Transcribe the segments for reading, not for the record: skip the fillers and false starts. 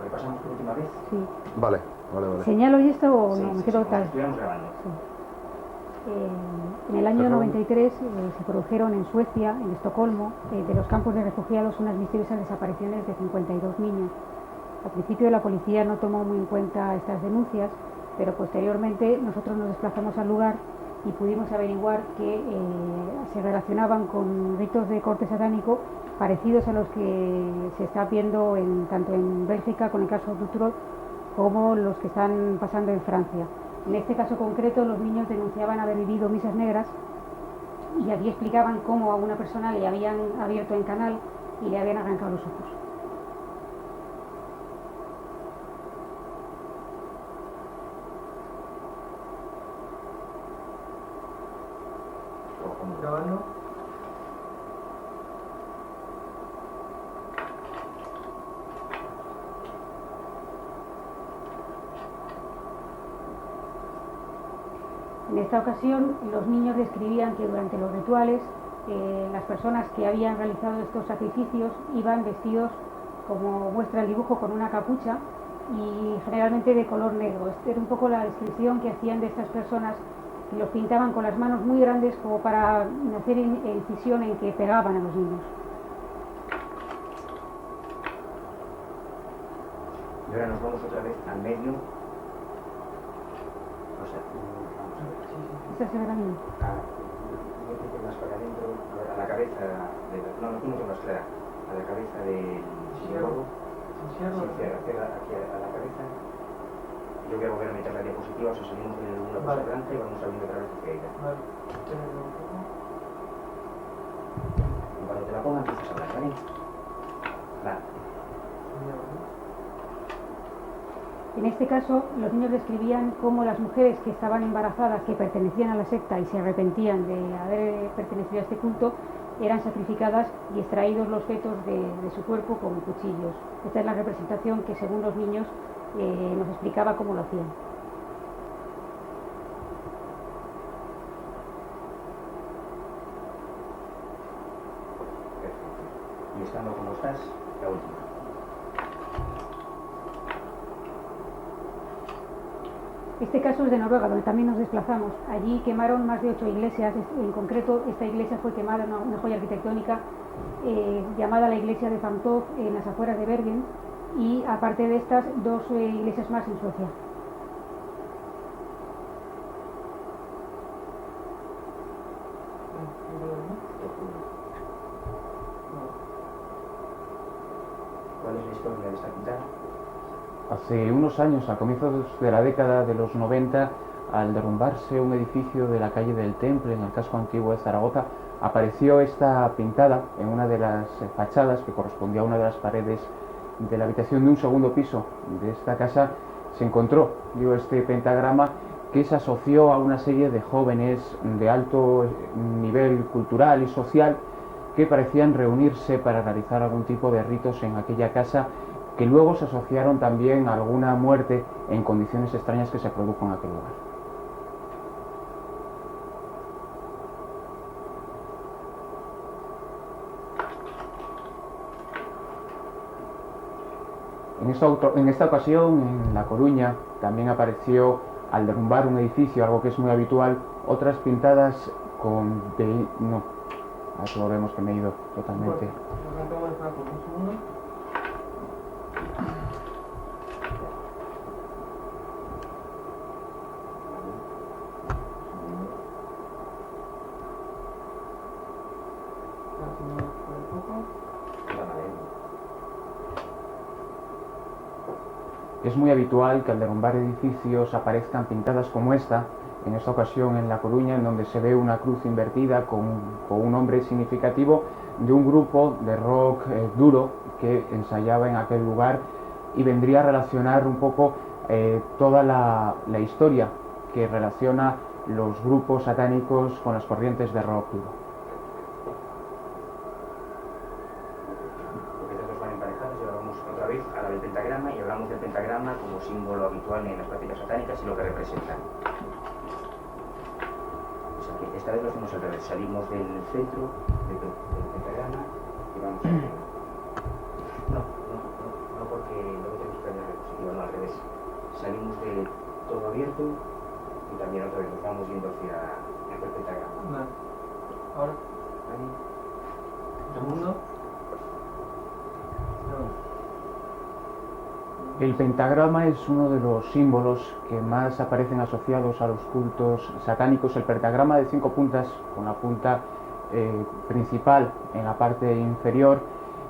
repasamos por última vez. Sí. Vale. ¿Señalo y esto o Sí, no? Me sí, quedo sí, tal. estuviéramos grabando. Sí. En el año 93 se produjeron en Suecia, en Estocolmo, de los campos de refugiados, unas misteriosas desapariciones de 52 niños. Al principio la policía no tomó muy en cuenta estas denuncias, pero posteriormente nosotros nos desplazamos al lugar y pudimos averiguar que se relacionaban con ritos de corte satánico parecidos a los que se está viendo tanto en Bélgica con el caso Dutroux como los que están pasando en Francia. En este caso concreto los niños denunciaban haber vivido misas negras y allí explicaban cómo a una persona le habían abierto en canal y le habían arrancado los ojos. Grabando. En esta ocasión los niños describían que durante los rituales las personas que habían realizado estos sacrificios iban vestidos, como muestra el dibujo, con una capucha y generalmente de color negro. Esta era un poco la descripción que hacían de estas personas, que los pintaban con las manos muy grandes como para hacer incisión en que pegaban a los niños. Y ahora nos vamos otra vez al medio. O sea, vamos a ver. Esta se ve la niña. Más para adentro, a la cabeza no te más clara, a la cabeza del psicólogo. Sí, aquí a la cabeza. Yo voy a volver a meter la diapositiva, o sea, salimos de una cosa blanca y vamos saliendo otra vez hacia ella. Vale. Y cuando te la pongan, empiezas a hablar, ¿vale? Vale. En este caso, los niños describían cómo las mujeres que estaban embarazadas, que pertenecían a la secta y se arrepentían de haber pertenecido a este culto, eran sacrificadas y extraídos los fetos de su cuerpo con cuchillos. Esta es la representación que, según los niños, nos explicaba cómo lo hacían. Perfecto. Y estando como estás, la última. Este caso es de Noruega, donde también nos desplazamos. Allí quemaron más de 8 iglesias. En concreto, esta iglesia fue quemada, una joya arquitectónica llamada la iglesia de Famtoft, en las afueras de Bergen, y aparte de estas, 2 iglesias más en Suecia. ¿Cuál es la historia de esta pintada? Hace unos años, a comienzos de la década de los 90, al derrumbarse un edificio de la calle del Temple, en el casco antiguo de Zaragoza, apareció esta pintada en una de las fachadas que correspondía a una de las paredes de la habitación de un segundo piso de esta casa. Se encontró este pentagrama que se asoció a una serie de jóvenes de alto nivel cultural y social que parecían reunirse para realizar algún tipo de ritos en aquella casa, que luego se asociaron también a alguna muerte en condiciones extrañas que se produjo en aquel lugar. En esta ocasión, en La Coruña, también apareció, al derrumbar un edificio, algo que es muy habitual, otras pintadas con... No, aquí lo vemos que me he ido totalmente. Es muy habitual que al derrumbar edificios aparezcan pintadas como esta, en esta ocasión en La Coruña, en donde se ve una cruz invertida con un nombre significativo de un grupo de rock duro que ensayaba en aquel lugar, y vendría a relacionar un poco toda la historia que relaciona los grupos satánicos con las corrientes de rock duro. A la del pentagrama, y hablamos del pentagrama como símbolo habitual en las prácticas satánicas y lo que representan. O sea que esta vez lo hacemos al revés, salimos del centro del pentagrama y vamos a... No, porque luego tenemos que Entonces salimos de todo abierto y también otra vez nos vamos yendo hacia el pentagrama. Vale. Ahora. Ahí. Segundo. El pentagrama es uno de los símbolos que más aparecen asociados a los cultos satánicos. El pentagrama de 5 puntas, con la punta principal en la parte inferior,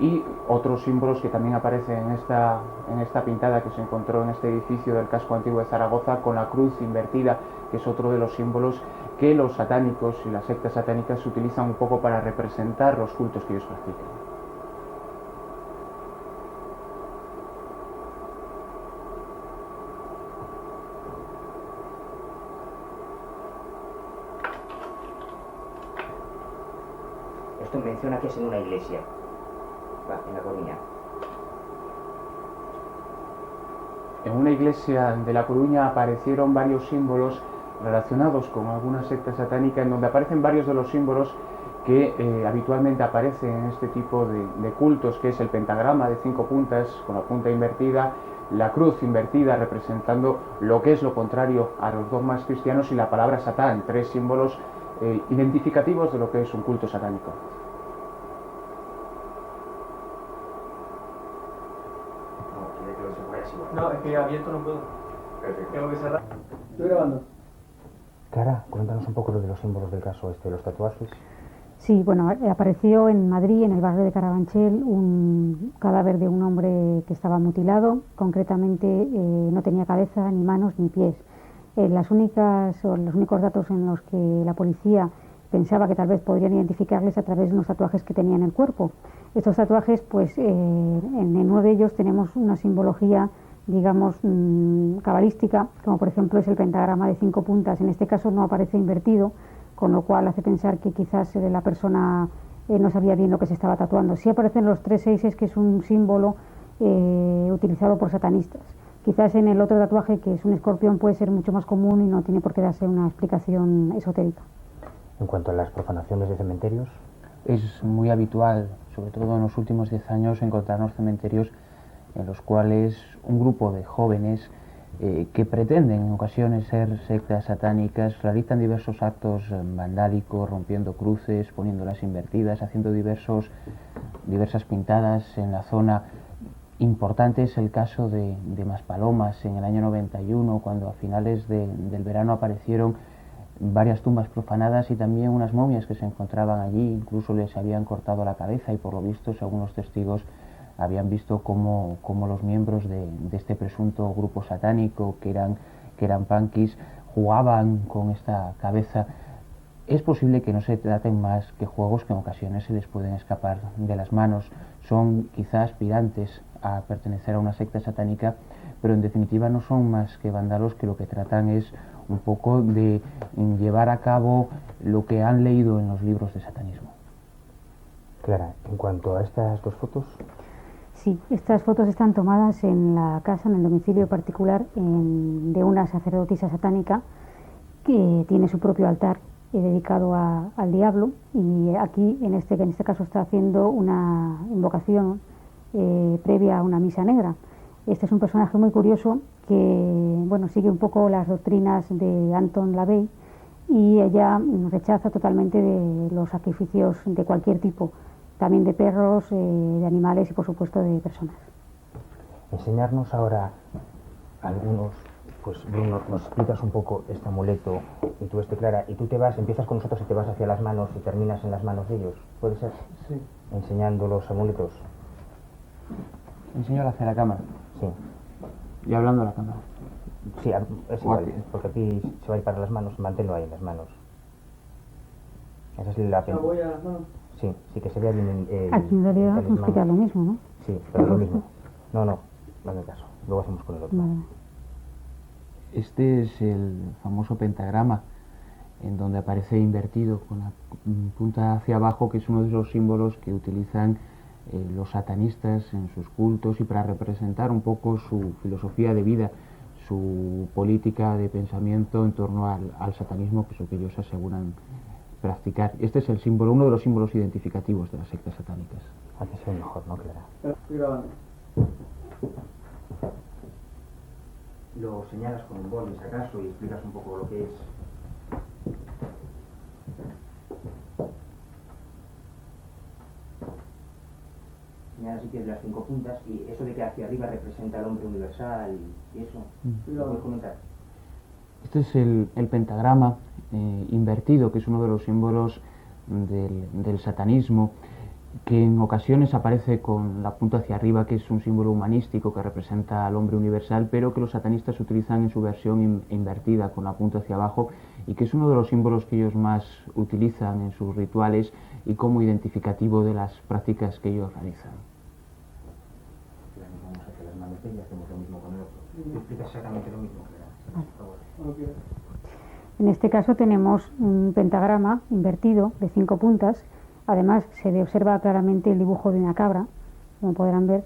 y otros símbolos que también aparecen en esta pintada que se encontró en este edificio del casco antiguo de Zaragoza, con la cruz invertida, que es otro de los símbolos que los satánicos y las sectas satánicas utilizan un poco para representar los cultos que ellos practican. Esto menciona que es en una iglesia, en La Coruña. En una iglesia de La Coruña aparecieron varios símbolos relacionados con alguna secta satánica, en donde aparecen varios de los símbolos que habitualmente aparecen en este tipo de cultos, que es el pentagrama de 5 puntas con la punta invertida, la cruz invertida representando lo que es lo contrario a los dogmas cristianos, y la palabra Satán, 3 símbolos identificativos de lo que es un culto satánico. No, es que abierto no puedo. Perfecto. Tengo que cerrar. Estoy grabando. Clara, cuéntanos un poco lo de los símbolos del caso de los tatuajes. Sí, bueno, apareció en Madrid, en el barrio de Carabanchel, un cadáver de un hombre que estaba mutilado. Concretamente no tenía cabeza, ni manos, ni pies. Los únicos datos en los que la policía pensaba que tal vez podrían identificarles a través de unos tatuajes que tenía en el cuerpo. Estos tatuajes, pues en uno de ellos tenemos una simbología, digamos, cabalística, como por ejemplo es el pentagrama de 5 puntas. En este caso no aparece invertido, con lo cual hace pensar que quizás la persona no sabía bien lo que se estaba tatuando. Sí aparecen los 3 seises, que es un símbolo utilizado por satanistas. Quizás en el otro tatuaje, que es un escorpión, puede ser mucho más común y no tiene por qué darse una explicación esotérica. En cuanto a las profanaciones de cementerios, Es muy habitual, sobre todo en los últimos 10 años, encontrarnos cementerios en los cuales un grupo de jóvenes que pretenden en ocasiones ser sectas satánicas realizan diversos actos vandálicos, rompiendo cruces, poniéndolas invertidas, haciendo diversas pintadas en la zona. Importante es el caso de Maspalomas en el año 91, cuando a finales del verano aparecieron varias tumbas profanadas y también unas momias que se encontraban allí. Incluso les habían cortado la cabeza y, por lo visto, según los testigos, habían visto cómo los miembros de este presunto grupo satánico, que eran punkis, jugaban con esta cabeza. Es posible que no se traten más que juegos que en ocasiones se les pueden escapar de las manos. Son quizás aspirantes a pertenecer a una secta satánica, pero en definitiva no son más que vándalos que lo que tratan es un poco de llevar a cabo lo que han leído en los libros de satanismo. Clara, en cuanto a estas 2 fotos... Sí, estas fotos están tomadas en la casa, en el domicilio particular de una sacerdotisa satánica que tiene su propio altar dedicado al diablo, y aquí en este caso está haciendo una invocación previa a una misa negra. Este es un personaje muy curioso que sigue un poco las doctrinas de Anton LaVey, y ella rechaza totalmente de los sacrificios de cualquier tipo, también de perros, de animales y por supuesto de personas. Enseñarnos ahora algunos, pues nos explicas un poco este amuleto y tú Clara, y tú empiezas con nosotros y te vas hacia las manos y terminas en las manos de ellos, ¿puede ser? Sí. Enseñando los amuletos. Enseño hacia la cámara. Sí. Y hablando a la cámara. Sí, es igual, porque aquí se va a ir para las manos, manténlo ahí en las manos. Esa es la ¿La voy a las manos? Sí, que se vea bien Aquí en realidad nos explica lo mismo, ¿no? Sí, pero lo mismo. No hazme caso. Luego hacemos con el otro. Vale. Este es el famoso pentagrama, en donde aparece invertido con la punta hacia abajo, que es uno de esos símbolos que utilizan los satanistas en sus cultos y para representar un poco su filosofía de vida, su política de pensamiento en torno al satanismo, que es lo que ellos aseguran practicar. Este es el símbolo, uno de los símbolos identificativos de las sectas satánicas. Aquí se ve mejor, ¿no, Clara? Estoy grabando. señalas con un boli, si acaso, y explicas un poco lo que es. Señalas si quieres las 5 puntas, y eso de que hacia arriba representa al hombre universal y eso, ¿lo puedes comentar? Este es el pentagrama invertido, que es uno de los símbolos del satanismo, que en ocasiones aparece con la punta hacia arriba, que es un símbolo humanístico que representa al hombre universal, pero que los satanistas utilizan en su versión invertida, con la punta hacia abajo, y que es uno de los símbolos que ellos más utilizan en sus rituales y como identificativo de las prácticas que ellos realizan. Vamos a hacer las manoplas y hacemos lo mismo con el otro. Tú explicas exactamente lo mismo, Clara, por favor. En este caso tenemos un pentagrama invertido de 5 puntas. Además se observa claramente el dibujo de una cabra, como podrán ver.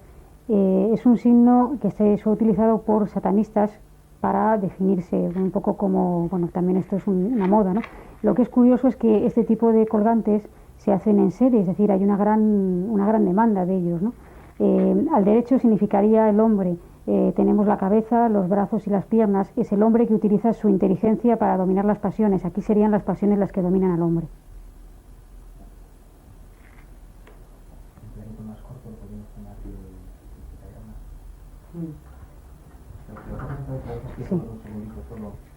Es un signo que se ha utilizado por satanistas para definirse un poco como, bueno, también esto es una moda, ¿no? Lo que es curioso es que este tipo de colgantes se hacen en serie, es decir, hay una gran demanda de ellos, ¿no? Al derecho significaría el hombre. Tenemos la cabeza, los brazos y las piernas. Es el hombre que utiliza su inteligencia para dominar las pasiones. Aquí serían las pasiones las que dominan al hombre. Más corto lo podemos tomar el pentagrama. Sí.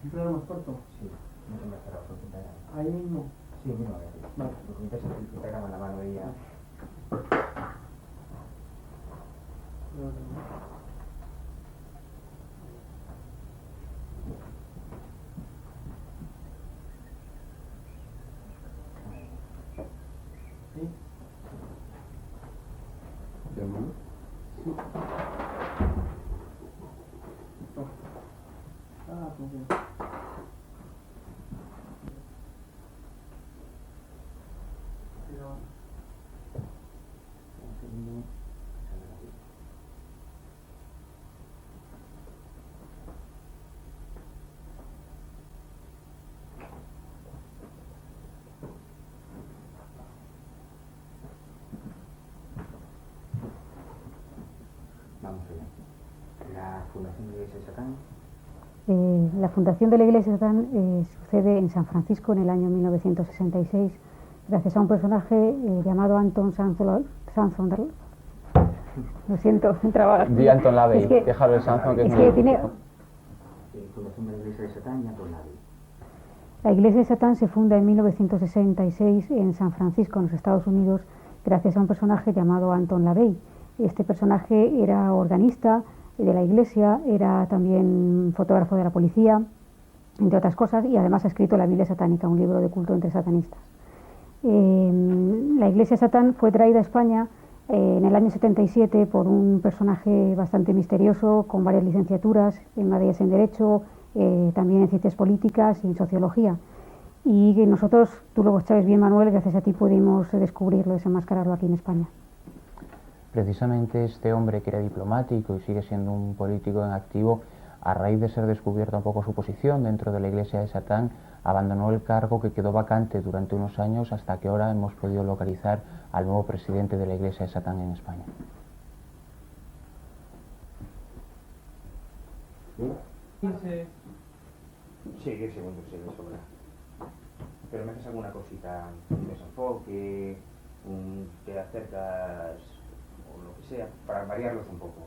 ¿Un plano más corto? Sí, no se me ha cerrado el pentagrama. Ahí mismo. Sí, mira, a ver. Vale. Lo que me interesa es el pentagrama en la mano de ella. ¿Sí? ¿De hermano? Sí. Ah, pues bien. Vamos allá. La Fundación de la Iglesia de Satán. La fundación de la Iglesia de Satán sucede en San Francisco en el año 1966, gracias a un personaje llamado Anton Sanzonderl. Lo siento, me traba. Di Anton LaVey, Es que- déjalo el Sanzón, que es Es muy que tiene, Fundación de la Iglesia de Satán y Anton LaVey. La Iglesia de Satán se funda en 1966 en San Francisco, en los Estados Unidos, gracias a un personaje llamado Anton LaVey. Este personaje era organista de la Iglesia, era también fotógrafo de la policía, entre otras cosas, y además ha escrito la Biblia satánica, un libro de culto entre satanistas. La Iglesia de Satán fue traída a España en el año 77 por un personaje bastante misterioso, con varias licenciaturas, una de ellas en Derecho, también en Ciencias Políticas y en Sociología. Y que nosotros, tú lo sabes bien, Manuel, gracias a ti pudimos descubrirlo, desenmascararlo aquí en España. Precisamente este hombre, que era diplomático y sigue siendo un político en activo, a raíz de ser descubierta un poco su posición dentro de la Iglesia de Satán, abandonó el cargo que quedó vacante durante unos años, hasta que ahora hemos podido localizar al nuevo presidente de la Iglesia de Satán en España. ¿Sí? 15. Sí, 10 segundos, sí, me sobra. Pero me haces alguna cosita, un desenfoque, te acercas, o lo que sea, para variarlos un poco.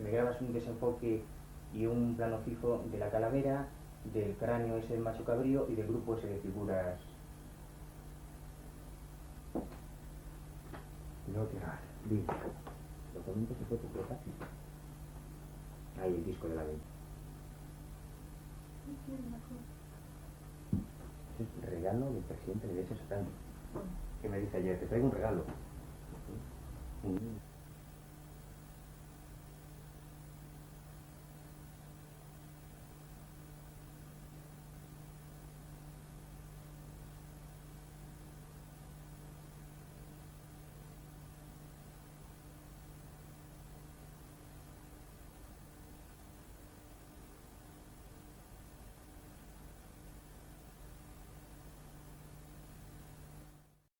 Me grabas un desenfoque y un plano fijo de la calavera, del cráneo ese macho cabrío y del grupo ese de figuras. No tirar, bien. Lo comento se fue tu pelota. Ahí el disco de la ley. Es el regalo del presidente de la Iglesia Satán. ¿Qué me dice ayer? Te traigo un regalo.